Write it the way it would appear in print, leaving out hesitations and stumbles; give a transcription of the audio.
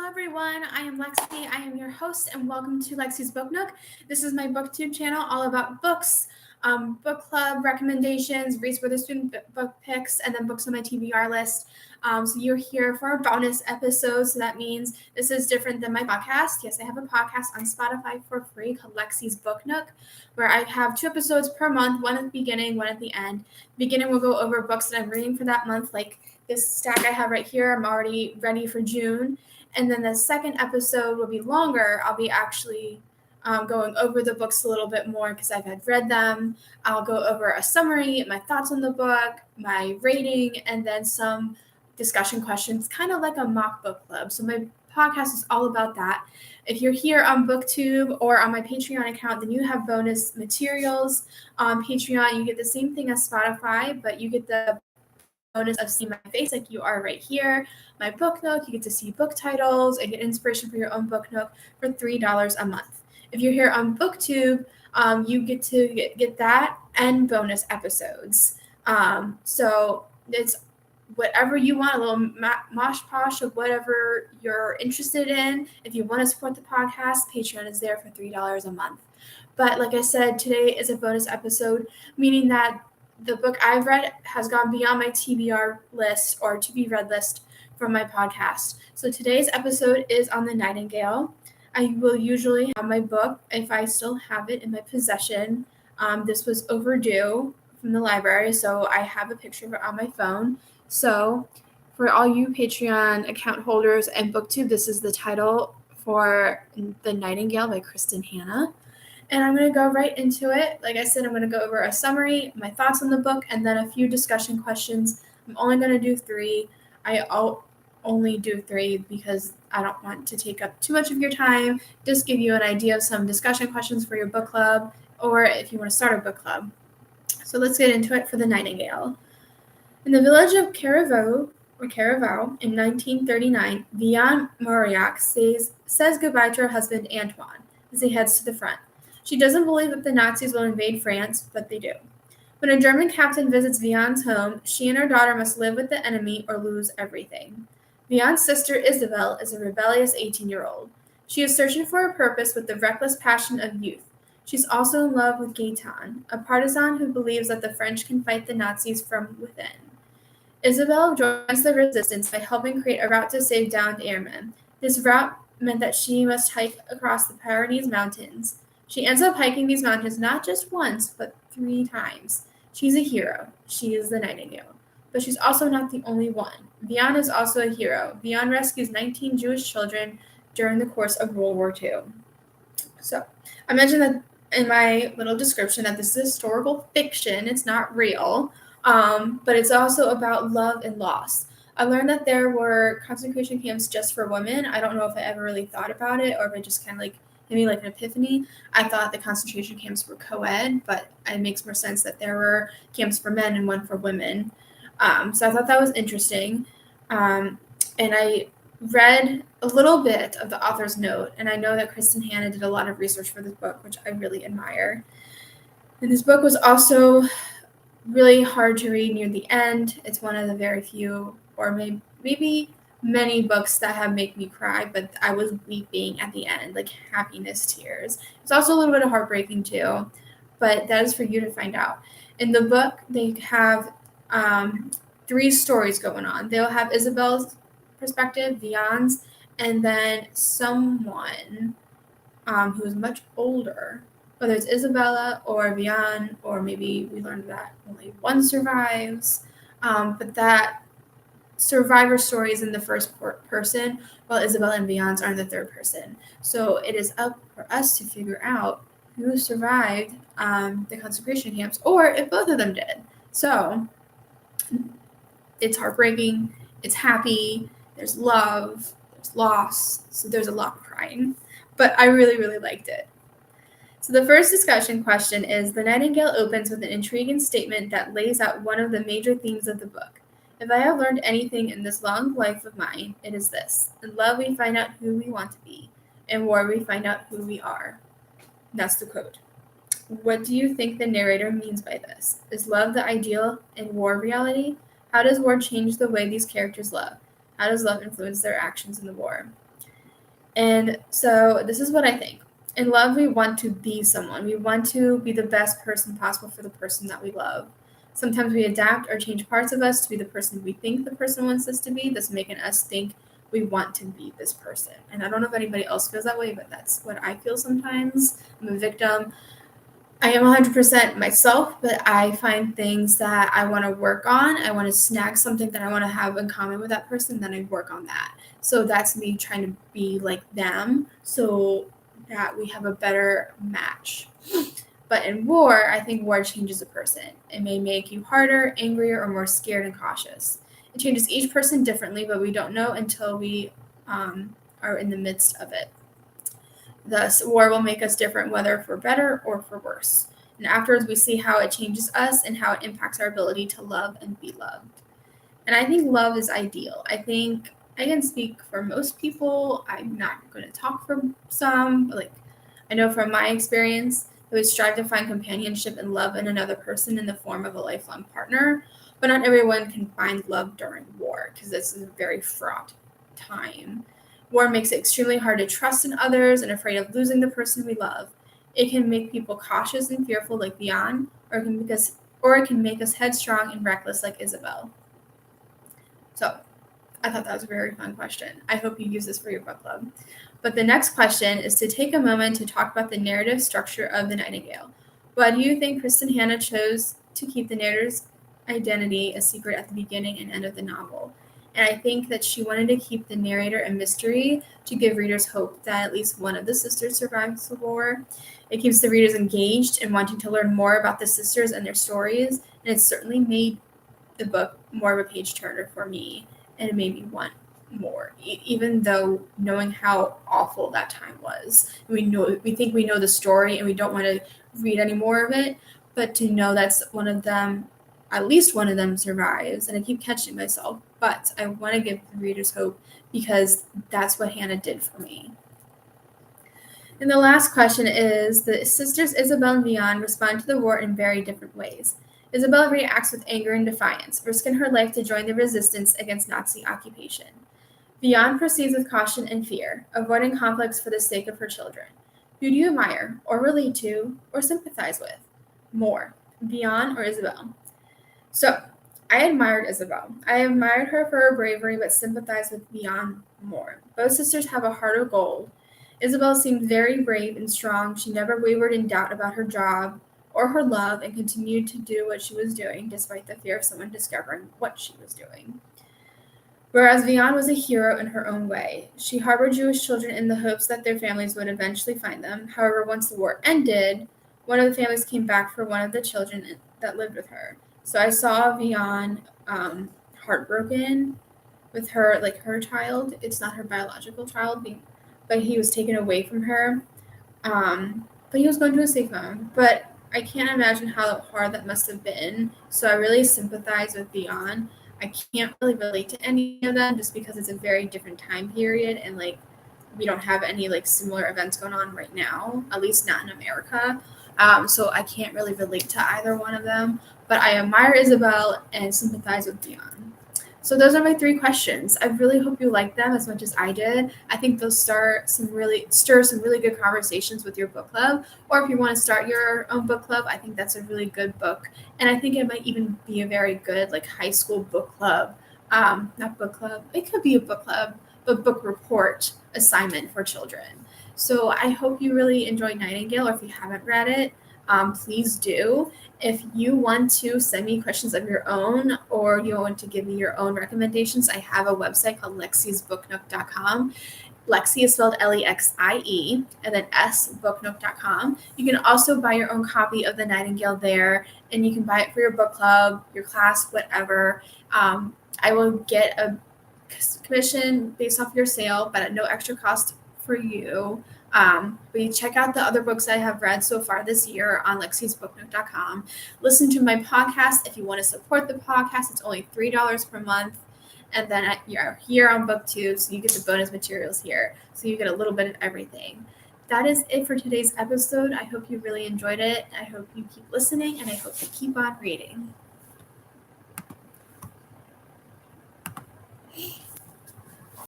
everyone, I am Lexi. I am your host and welcome to Lexi's Book Nook. This is my booktube channel all about books, book club recommendations, Reese Witherspoon book picks, and then books on my TBR list. So you're here for a bonus episode, so that means this is different than my podcast. Yes, I have a podcast on Spotify for free called Lexi's Book Nook, where I have 2 episodes per month, one at the beginning, one at the end. Beginning, we'll go over books that I'm reading for that month, like this stack I have right here. I'm already ready for June. And then the second episode will be longer. I'll be actually going over the books a little bit more because I've had read them. I'll go over a summary, my thoughts on the book, my rating, and then some discussion questions, kind of like a mock book club. So my podcast is all about that. If you're here on BookTube or on my Patreon account, then you have bonus materials. On Patreon, you get the same thing as Spotify, but you get the bonus of seeing my face like you are right here, my book nook. You get to see book titles and get inspiration for your own book nook for $3 a month. If you're here on BookTube, you get to get that and bonus episodes. So it's whatever you want, a little mosh posh of whatever you're interested in. If you want to support the podcast, Patreon is there for $3 a month. But like I said, today is a bonus episode, meaning that the book I've read has gone beyond my TBR list or to be read list from my podcast. So today's episode is on the Nightingale. I will usually have my book if I still have it in my possession. This was overdue from the library, so I have a picture of it on my phone. So for all you Patreon account holders and BookTube, this is the title for The Nightingale by Kristin. And I'm going to go right into it. Like I said, I'm going to go over a summary, my thoughts on the book, and then a few discussion questions. I'm only going to do 3. I'll only do 3 because I don't want to take up too much of your time. Just give you an idea of some discussion questions for your book club, or if you want to start a book club. So let's get into it for The Nightingale. In the village of Caravaggio in 1939, Vian Mauriac says goodbye to her husband Antoine as he heads to the front. She doesn't believe that the Nazis will invade France, but they do. When a German captain visits Vian's home, she and her daughter must live with the enemy or lose everything. Vian's sister Isabelle is a rebellious 18-year-old. She is searching for a purpose with the reckless passion of youth. She's also in love with Gaëtan, a partisan who believes that the French can fight the Nazis from within. Isabelle joins the resistance by helping create a route to save downed airmen. This route meant that she must hike across the Pyrenees Mountains. She ends up hiking these mountains not just once, but 3 times. She's a hero. She is the Nightingale. But she's also not the only one. Vian is also a hero. Vian rescues 19 Jewish children during the course of World War II. So, I mentioned that in my little description that this is historical fiction. It's not real, but it's also about love and loss. I learned that there were concentration camps just for women. I don't know if I ever really thought about it or if it just kind of like maybe like an epiphany. I thought the concentration camps were co-ed, but it makes more sense that there were camps for men and one for women. So I thought that was interesting. And I read a little bit of the author's note, and I know that Kristin did a lot of research for this book, which I really admire. And this book was also really hard to read near the end. It's one of the very few, or maybe many books that have made me cry, but I was weeping at the end, like happiness tears. It's also a little bit of heartbreaking too, but that is for you to find out. In the book, they have 3 stories going on. They'll have Isabelle's perspective, Vian's, and then someone who is much older, whether it's Isabella or Vian, or maybe we learned that only one survives, but that survivor stories in the first person, while Isabella and Vian's are in the third person. So it is up for us to figure out who survived the concentration camps, or if both of them did. So it's heartbreaking, it's happy, there's love, there's loss, so there's a lot of crying. But I really, really liked it. So the first discussion question is, The Nightingale opens with an intriguing statement that lays out one of the major themes of the book. If I have learned anything in this long life of mine, it is this. In love, we find out who we want to be. In war, we find out who we are. That's the quote. What do you think the narrator means by this? Is love the ideal and war reality? How does war change the way these characters love? How does love influence their actions in the war? And so this is what I think. In love, we want to be someone. We want to be the best person possible for the person that we love. Sometimes we adapt or change parts of us to be the person we think the person wants us to be, thus making us think we want to be this person. And I don't know if anybody else feels that way, but that's what I feel sometimes. I'm a victim. I am 100% myself, but I find things that I want to work on. I want to snag something that I want to have in common with that person, then I work on that. So that's me trying to be like them so that we have a better match. But in war, I think war changes a person. It may make you harder, angrier, or more scared and cautious. It changes each person differently, but we don't know until we are in the midst of it. Thus, war will make us different, whether for better or for worse. And afterwards, we see how it changes us and how it impacts our ability to love and be loved. And I think love is ideal. I think I can speak for most people. I'm not going to talk for some. But I know from my experience, I would strive to find companionship and love in another person in the form of a lifelong partner. But not everyone can find love during war because this is a very fraught time. War makes it extremely hard to trust in others and afraid of losing the person we love. It can make people cautious and fearful like Beyond, or it can make us headstrong and reckless like Isabel. So I thought that was a very fun question. I hope you use this for your book club. But the next question is to take a moment to talk about the narrative structure of The Nightingale. Why do you think Kristin Hanna chose to keep the narrator's identity a secret at the beginning and end of the novel? And I think that she wanted to keep the narrator a mystery to give readers hope that at least one of the sisters survives the war. It keeps the readers engaged and wanting to learn more about the sisters and their stories, and it certainly made the book more of a page turner for me, and it made me want more, even though knowing how awful that time was. We think we know the story and we don't want to read any more of it, but to know that's one of them, at least one of them survives, and I keep catching myself, but I want to give the readers hope because that's what Hannah did for me. And the last question is, the sisters Isabel and Vian respond to the war in very different ways. Isabel reacts with anger and defiance, risking her life to join the resistance against Nazi occupation. Vian proceeds with caution and fear, avoiding conflicts for the sake of her children. Who do you admire, or relate to, or sympathize with more, Vian or Isabel? So, I admired Isabel. I admired her for her bravery, but sympathized with Vian more. Both sisters have a heart of gold. Isabel seemed very brave and strong. She never wavered in doubt about her job or her love and continued to do what she was doing despite the fear of someone discovering what she was doing. Whereas Vian was a hero in her own way. She harbored Jewish children in the hopes that their families would eventually find them. However, once the war ended, one of the families came back for one of the children that lived with her. So I saw Vian heartbroken with her, like her child. It's not her biological child, but he was taken away from her. But he was going to a safe home. But I can't imagine how hard that must have been. So I really sympathize with Vian. I can't really relate to any of them just because it's a very different time period and we don't have any similar events going on right now, at least not in America. So I can't really relate to either one of them, but I admire Isabel and sympathize with Vian. So those are my 3 questions. I really hope you like them as much as I did. I think they'll stir some really good conversations with your book club. Or if you want to start your own book club, I think that's a really good book. And I think it might even be a very good high school book club. Not book club. It could be a book club, but book report assignment for children. So I hope you really enjoyed Nightingale, or if you haven't read it, please do. If you want to send me questions of your own or you want to give me your own recommendations, I have a website called lexiesbooknook.com. Lexie is spelled Lexie, and then booknook.com. You can also buy your own copy of The Nightingale there, and you can buy it for your book club, your class, whatever. I will get a commission based off your sale, but at no extra cost for you. But you check out the other books I have read so far this year on lexiesbooknook.com. Listen to my podcast if you want to support the podcast. It's only $3 per month. And then you're here on BookTube, so you get the bonus materials here. So you get a little bit of everything. That is it for today's episode. I hope you really enjoyed it. I hope you keep listening, and I hope you keep on reading.